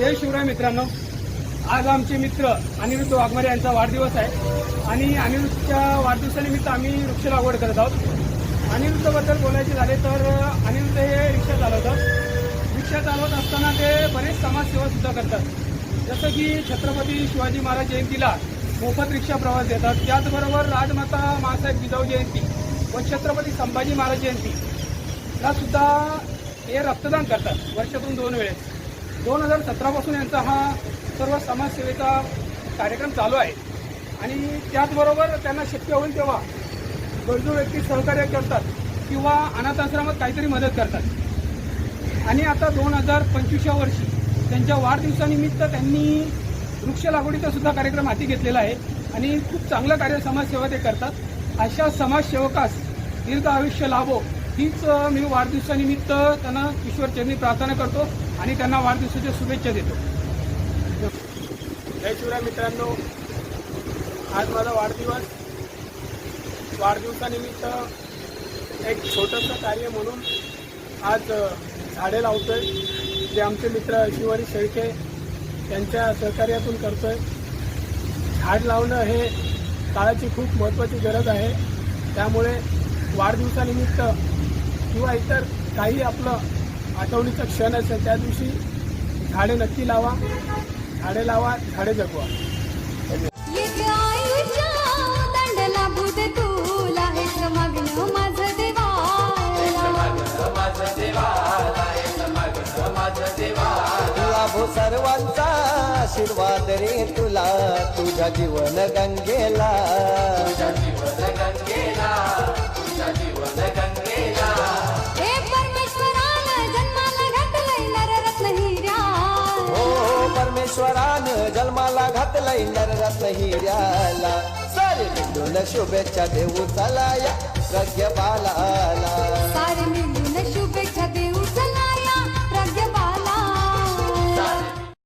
जय शिवराय मित्रांनो, आज आमचे मित्र अनिरुद्ध वाघमारे यांचा वाढदिवस आहे आणि अनिरुद्धच्या वाढदिवसानिमित्त आम्ही वृक्ष लागवड करत आहोत. अनिरुद्धबद्दल बोलायचे झाले तर अनिरुद्ध हे रिक्षा चालवतात. रिक्षा चालवत असताना ते बरेच समाजसेवा सुद्धा करतात. जसं की छत्रपती शिवाजी महाराज जयंतीला मोफत रिक्षा प्रवास देतात. त्याचबरोबर राजमाता मासाहेब जिजाऊ जयंती व छत्रपती संभाजी महाराज जयंतीला सुद्धा हे रक्तदान करतात वर्षातून 2 वेळेस. 2017 पासून यांचा हा सर्व समाजसेवेचा कार्यक्रम चालू आहे आणि त्याचबरोबर त्यांना शक्य होईल तेव्हा गरजू व्यक्ती सहकार्य करतात किंवा अनाथ आश्रमात काहीतरी मदत करतात. आणि आता 2025 वर्षी त्यांच्या वाढदिवसानिमित्त त्यांनी वृक्ष लागवडीचा सुद्धा कार्यक्रम हाती घेतलेला आहे आणि खूप चांगलं कार्य समाजसेवा ते करतात. अशा समाजसेवकास दीर्घ आयुष्य लाभो हीच मी वाढदिवसानिमित्त त्यांना ईश्वरचरणी प्रार्थना करतो आणि त्यांना वाढदिवसाच्या शुभेच्छा देतो. जय शिवराय मित्रांनो, आज माझा वाढदिवस. वाढदिवसानिमित्त एक छोटंसं कार्य म्हणून आज झाडे लावतोय. जे आमचे मित्र शिवारी शेळके यांच्या सहकार्यातून करतोय. झाड लावणं हे काळाची खूप महत्त्वाची गरज आहे. त्यामुळे वाढदिवसानिमित्त किंवा इतर काही आपलं आठवणीचा क्षण असेल त्या दिवशी झाडे नक्की लावा. झाडे लावा, झाडे जगवा. लाभो सर्वांचा आशीर्वाद रे तुला, तुझ्या जीवन गंगेला, तुझ्या जीवन गंगेला, तुझ्या जीवन गंगेला. हे परमेश्वरानं जन्माला घातलंय नररत्न हिऱ्या, हो परमेश्वरानं जन्माला घातलंय नररत्न हिऱ्याला. सारे मिळून शुभेच्छा देऊ चला या प्रज्ञ बालाला. सारे